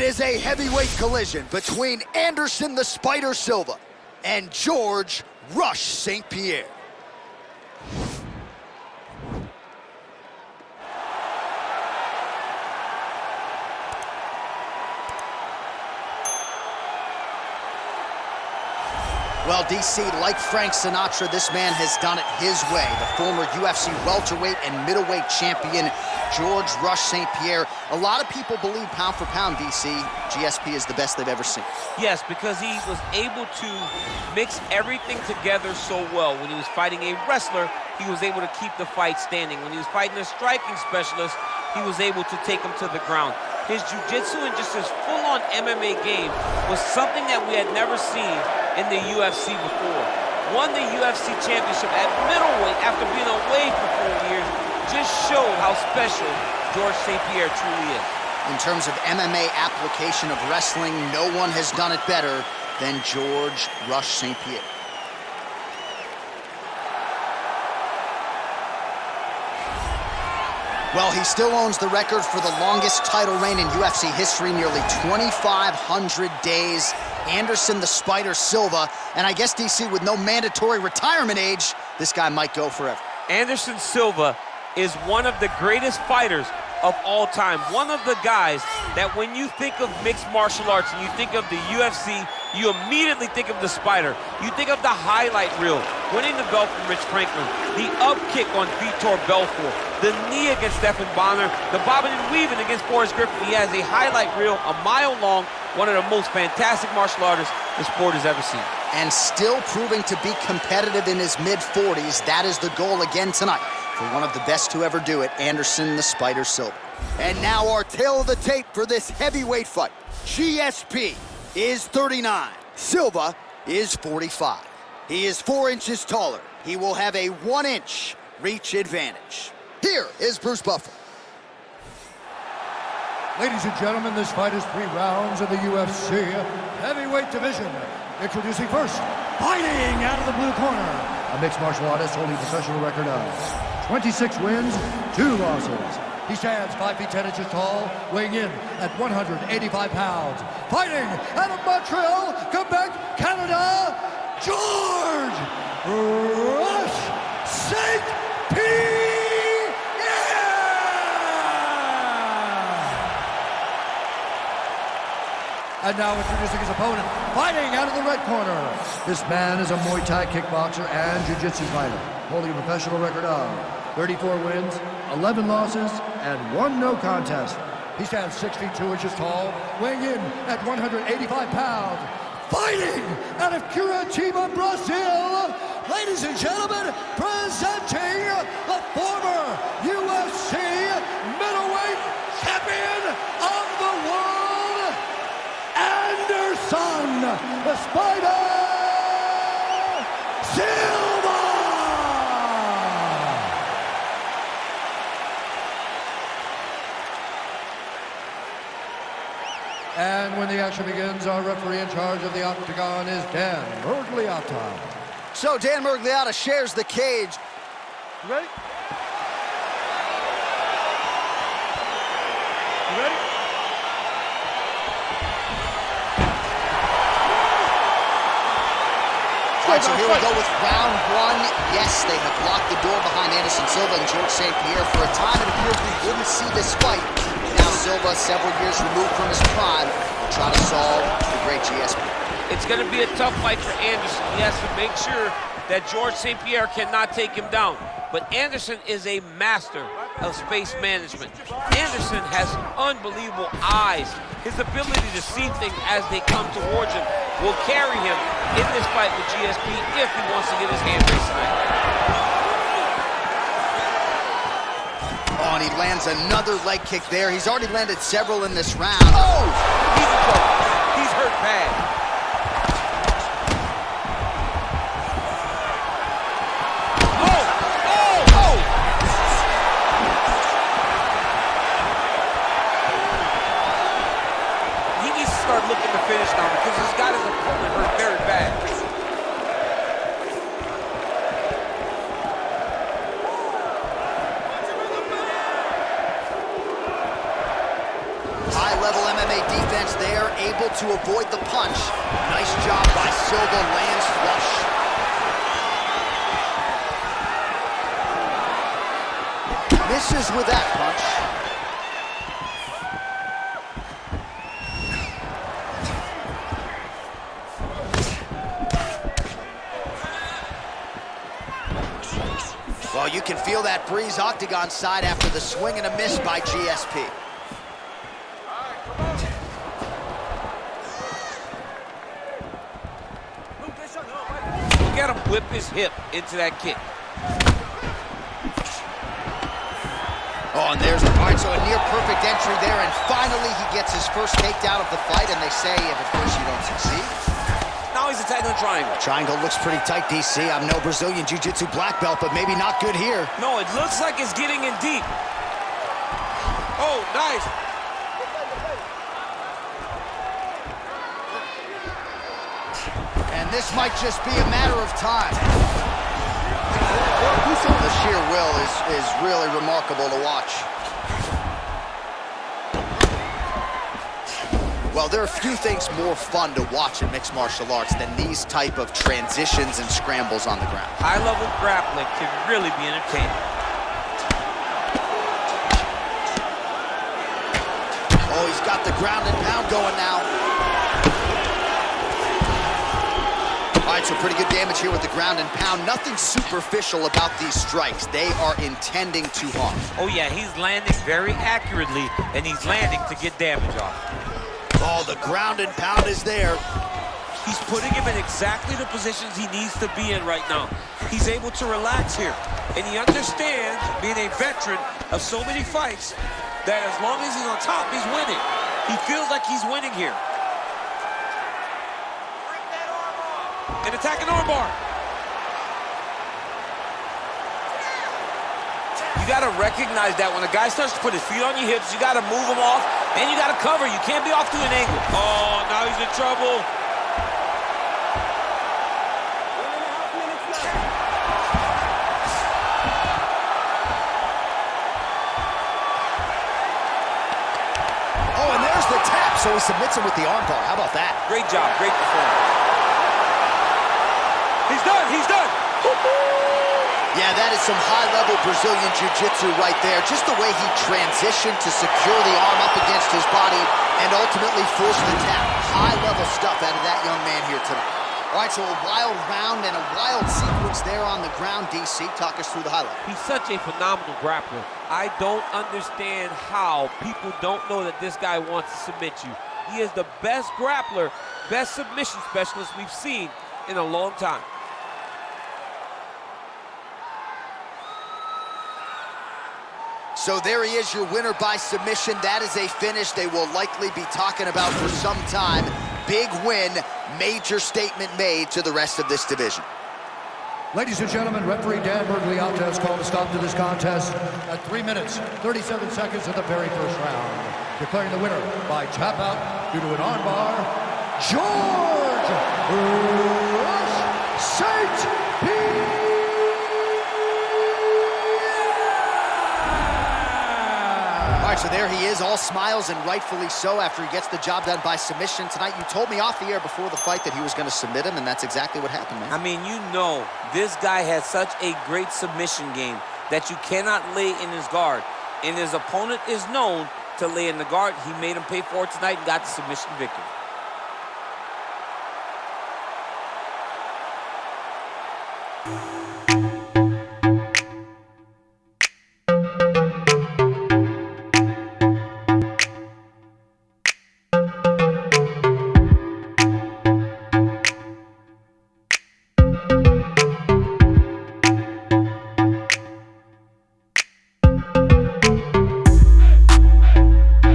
is a heavyweight collision between Anderson the Spider Silva and George Rush St-Pierre. Well, DC, like Frank Sinatra, this man has done it his way. The former UFC welterweight and middleweight champion, George Rush St-Pierre. A lot of people believe pound for pound, DC, GSP is the best they've ever seen. Yes, because he was able to mix everything together so well. When he was fighting a wrestler, he was able to keep the fight standing. When he was fighting a striking specialist, he was able to take him to the ground. His jiu-jitsu and just his full-on MMA game was something that we had never seen in the UFC before. Won the UFC championship at middleweight after being away for 4 years. Just showed how special George St-Pierre truly is. In terms of MMA application of wrestling, no one has done it better than George Rush St-Pierre. Well, he still owns the record for the longest title reign in UFC history, nearly 2,500 days. Anderson the Spider Silva, and I guess, DC, with no mandatory retirement age, this guy might go forever. Anderson Silva is one of the greatest fighters of all time. One of the guys that when you think of mixed martial arts and you think of the UFC, you immediately think of the Spider. You think of the highlight reel, winning the belt from Rich Franklin, the up kick on Vitor Belfort, the knee against Stephan Bonner, the bobbing and weaving against Forrest Griffin. He has a highlight reel a mile long, one of the most fantastic martial artists the sport has ever seen. And still proving to be competitive in his mid-40s. That is the goal again tonight for one of the best to ever do it, Anderson the Spider Silva. And now our tale of the tape for this heavyweight fight. GSP is 39. Silva is 45. He is 4 inches taller. He will have a 1-inch reach advantage. Here is Bruce Buffer. Ladies and gentlemen, this fight is 3 rounds in the UFC heavyweight division. Introducing first, fighting out of the blue corner, a mixed martial artist holding a professional record of 26 wins, 2 losses. He stands 5 feet 10 inches tall, weighing in at 185 pounds. Fighting out of Montreal, Quebec, Canada, George Rush St-Pierre! And now introducing his opponent, fighting out of the red corner. This man is a Muay Thai kickboxer and jiu-jitsu fighter, holding a professional record of 34 wins, 11 losses, and 1 no contest. He stands 6 feet 2 inches tall, weighing in at 185 pounds. Fighting out of Curitiba, Brazil, ladies and gentlemen, presenting the former UFC middleweight champion of the world, Anderson the Spider Silva! And when the action begins, our referee in charge of the octagon is Dan Murgliata. So Dan Murgliata shares the cage. You ready? You ready? All right, so here we go with round 1. Yes, they have blocked the door behind Anderson Silva and George St-Pierre. For a time, it appears we wouldn't see this fight. Now Silva, several years removed from his prime, will try to solve the great GSP. It's going to be a tough fight for Anderson. He has to make sure that George St-Pierre cannot take him down. But Anderson is a master of space management. Anderson has unbelievable eyes. His ability to see things as they come towards him will carry him in this fight with GSP if he wants to get his hands raised tonight. Oh, and he lands another leg kick there. He's already landed several in this round. Oh! He's in trouble. He's hurt bad. Looking to finish now because he's got his opponent hurt very bad. High-level MMA MMA defense there, able to avoid the punch. Nice job by Silva, lands flush. Misses with that punch. Well, you can feel that breeze octagon side after the swing and a miss by GSP. Look at him whip his hip into that kick. Oh, and there's, all right, so a near perfect entry there, and finally he gets his first takedown of the fight, and they say if at first you don't succeed. Now he's attacking the triangle. Triangle looks pretty tight, DC. I'm no Brazilian Jiu-Jitsu black belt, but maybe not good here. No, it looks like it's getting in deep. Oh, nice. And this might just be a matter of time. The sheer will is really remarkable to watch. Well, there are few things more fun to watch in mixed martial arts than these type of transitions and scrambles on the ground. High-level grappling can really be entertaining. Oh, he's got the ground and pound going now. All right, so pretty good damage here with the ground and pound. Nothing superficial about these strikes. They are intending to harm. Oh, yeah, he's landing very accurately, and he's landing to get damage off. Oh, the ground and pound is there. He's putting him in exactly the positions he needs to be in right now. He's able to relax here, and he understands, being a veteran of so many fights, that as long as he's on top, he's winning. He feels like he's winning here. An attacking armbar. You gotta recognize that when a guy starts to put his feet on your hips, you gotta move him off, and you gotta cover. You can't be off to an angle. Oh, now he's in trouble. Oh, and there's the tap, so he submits him with the armbar. How about that? Great job, great performance. He's done, he's done. Yeah, that is some high-level Brazilian Jiu-Jitsu right there. Just the way he transitioned to secure the arm up against his body and ultimately force the tap. High-level stuff out of that young man here tonight. All right, so a wild round and a wild sequence there on the ground. DC, talk us through the highlight. He's such a phenomenal grappler. I don't understand how people don't know that this guy wants to submit you. He is the best grappler, best submission specialist we've seen in a long time. So there he is, your winner by submission. That is a finish they will likely be talking about for some time. Big win, major statement made to the rest of this division. Ladies and gentlemen, referee Dan Bergliata has called a stop to this contest at 3 minutes, 37 seconds of the very first round. Declaring the winner by tap out due to an armbar, George St-Pierre! All right, so there he is, all smiles and rightfully so after he gets the job done by submission tonight. You told me off the air before the fight that he was going to submit him, and that's exactly what happened, man. I mean, you know, this guy has such a great submission game that you cannot lay in his guard. And his opponent is known to lay in the guard. He made him pay for it tonight and got the submission victory.